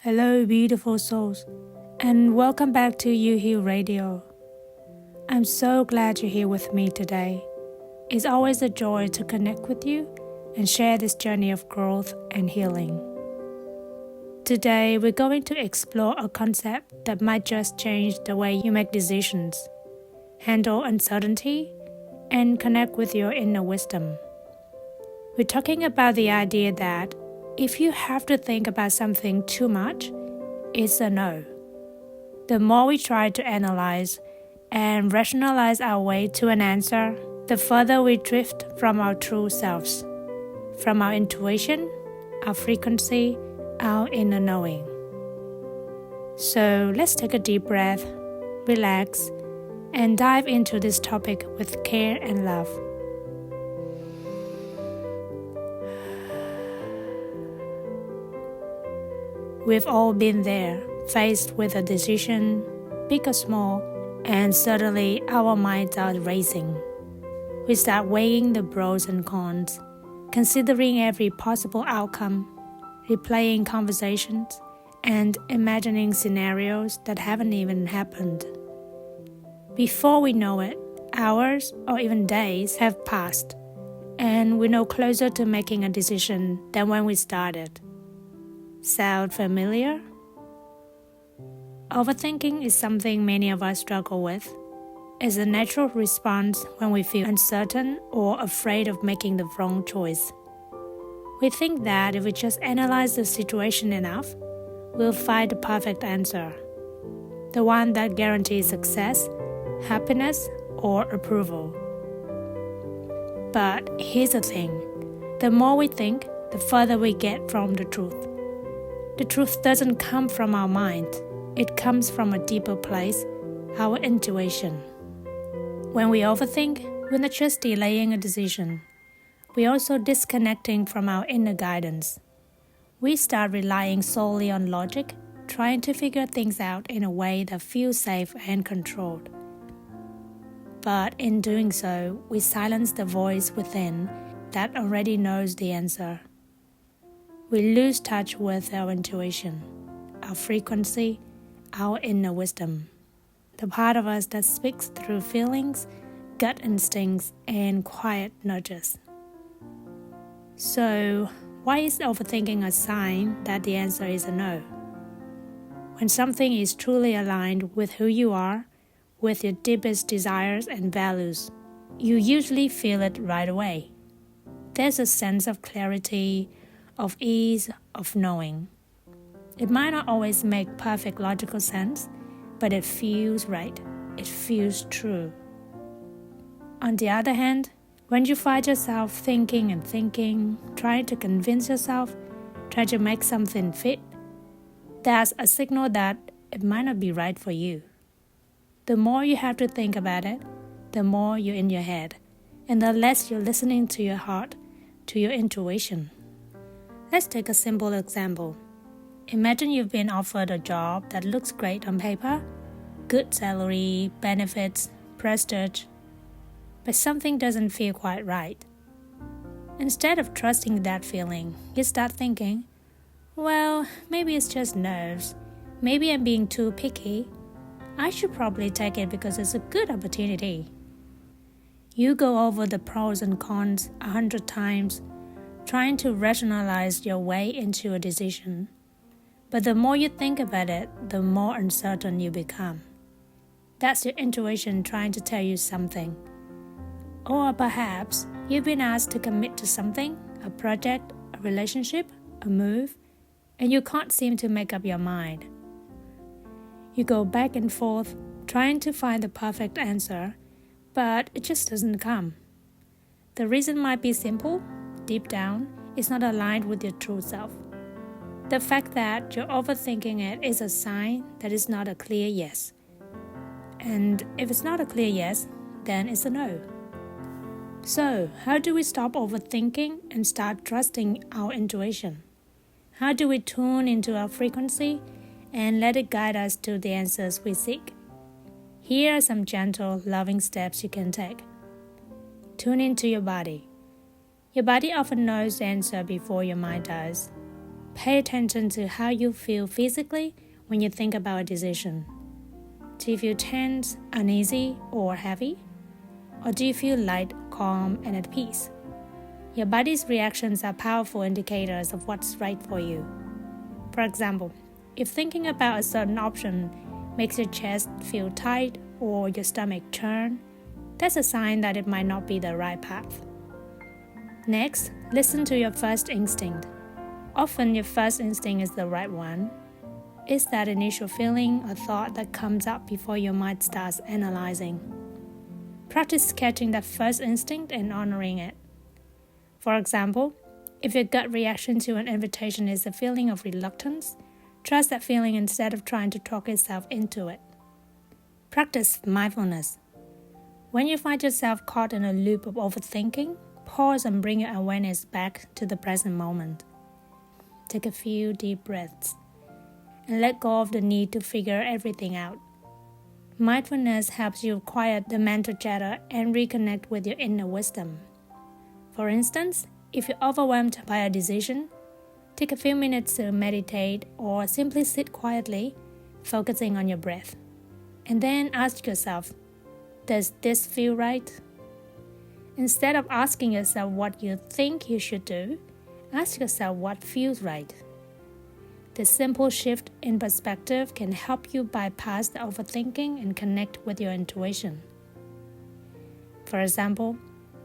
Hello, beautiful souls, and welcome back to YOUheal Radio. I'm so glad you're here with me today. It's always a joy to connect with you and share this journey of growth and healing. Today, we're going to explore a concept that might just change the way you make decisions, handle uncertainty, and connect with your inner wisdom. We're talking about the idea that if you have to think about something too much, it's a no. The more we try to analyze and rationalize our way to an answer, the further we drift from our true selves, from our intuition, our frequency, our inner knowing. So let's take a deep breath, relax, and dive into this topic with care and love. We've all been there, faced with a decision, big or small, and suddenly our minds are racing. We start weighing the pros and cons, considering every possible outcome, replaying conversations, and imagining scenarios that haven't even happened. Before we know it, hours or even days have passed, and we're no closer to making a decision than when we started. Sound familiar? Overthinking is something many of us struggle with. It's a natural response when we feel uncertain or afraid of making the wrong choice. We think that if we just analyze the situation enough, we'll find the perfect answer, the one that guarantees success, happiness, or approval. But here's the thing, the more we think, the further we get from the truth. The truth doesn't come from our mind, it comes from a deeper place, our intuition. When we overthink, we're not just delaying a decision, we're also disconnecting from our inner guidance. We start relying solely on logic, trying to figure things out in a way that feels safe and controlled. But in doing so, we silence the voice within that already knows the answer. We lose touch with our intuition, our frequency, our inner wisdom, the part of us that speaks through feelings, gut instincts, and quiet nudges. So, why is overthinking a sign that the answer is a no? When something is truly aligned with who you are, with your deepest desires and values, you usually feel it right away. There's a sense of clarity, of ease, of knowing. It might not always make perfect logical sense, but it feels right. It feels true. On the other hand, when you find yourself thinking, trying to convince yourself, trying to make something fit, that's a signal that it might not be right for you. The more you have to think about it, the more you're in your head, and the less you're listening to your heart, to your intuition. Let's take a simple example. Imagine you've been offered a job that looks great on paper, good salary, benefits, prestige, but something doesn't feel quite right. Instead of trusting that feeling, you start thinking, well, maybe it's just nerves. Maybe I'm being too picky. I should probably take it because it's a good opportunity. You go over the pros and cons 100 times, trying to rationalize your way into a decision. But the more you think about it, the more uncertain you become. That's your intuition trying to tell you something. Or perhaps you've been asked to commit to something, a project, a relationship, a move, and you can't seem to make up your mind. You go back and forth, trying to find the perfect answer, but it just doesn't come. The reason might be simple. Deep down, it's not aligned with your true self. The fact that you're overthinking it is a sign that it's not a clear yes. And if it's not a clear yes, then it's a no. So, how do we stop overthinking and start trusting our intuition? How do we tune into our frequency and let it guide us to the answers we seek? Here are some gentle, loving steps you can take. Tune into your body. Your body often knows the answer before your mind does. Pay attention to how you feel physically when you think about a decision. Do you feel tense, uneasy, or heavy? Or do you feel light, calm, and at peace? Your body's reactions are powerful indicators of what's right for you. For example, if thinking about a certain option makes your chest feel tight or your stomach churn, that's a sign that it might not be the right path. Next, listen to your first instinct. Often your first instinct is the right one. It's that initial feeling or thought that comes up before your mind starts analyzing. Practice catching that first instinct and honoring it. For example, if your gut reaction to an invitation is a feeling of reluctance, trust that feeling instead of trying to talk yourself into it. Practice mindfulness. When you find yourself caught in a loop of overthinking, pause and bring your awareness back to the present moment. Take a few deep breaths and let go of the need to figure everything out. Mindfulness helps you quiet the mental chatter and reconnect with your inner wisdom. For instance, if you're overwhelmed by a decision, take a few minutes to meditate or simply sit quietly, focusing on your breath. And then ask yourself, does this feel right? Instead of asking yourself what you think you should do, ask yourself what feels right. This simple shift in perspective can help you bypass the overthinking and connect with your intuition. For example,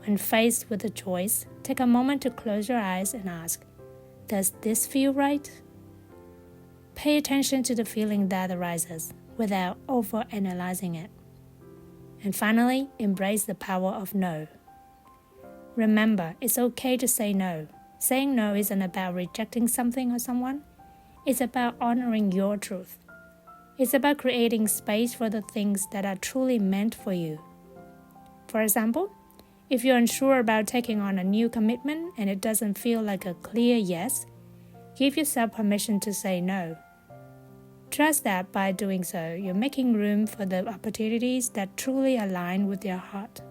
when faced with a choice, take a moment to close your eyes and ask, does this feel right? Pay attention to the feeling that arises without over-analyzing it. And finally, embrace the power of no. Remember, it's okay to say no. Saying no isn't about rejecting something or someone. It's about honoring your truth. It's about creating space for the things that are truly meant for you. For example, if you're unsure about taking on a new commitment and it doesn't feel like a clear yes, give yourself permission to say no. Trust that by doing so, you're making room for the opportunities that truly align with your heart.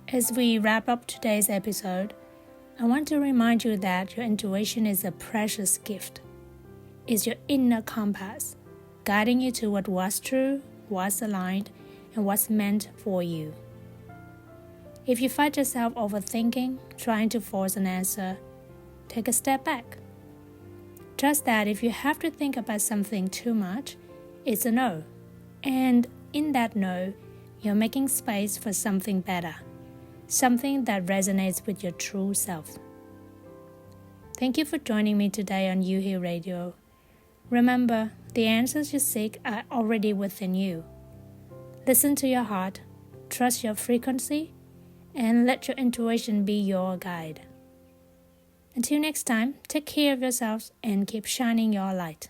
As we wrap up today's episode, I want to remind you that your intuition is a precious gift. It's your inner compass, guiding you to what was true, what's aligned, and what's meant for you. If you find yourself overthinking, trying to force an answer, take a step back. Trust that if you have to think about something too much, it's a no. And in that no, you're making space for something better. Something that resonates with your true self. Thank you for joining me today on YOUheal Radio. Remember, the answers you seek are already within you. Listen to your heart, trust your frequency, and let your intuition be your guide. Until next time, take care of yourselves and keep shining your light.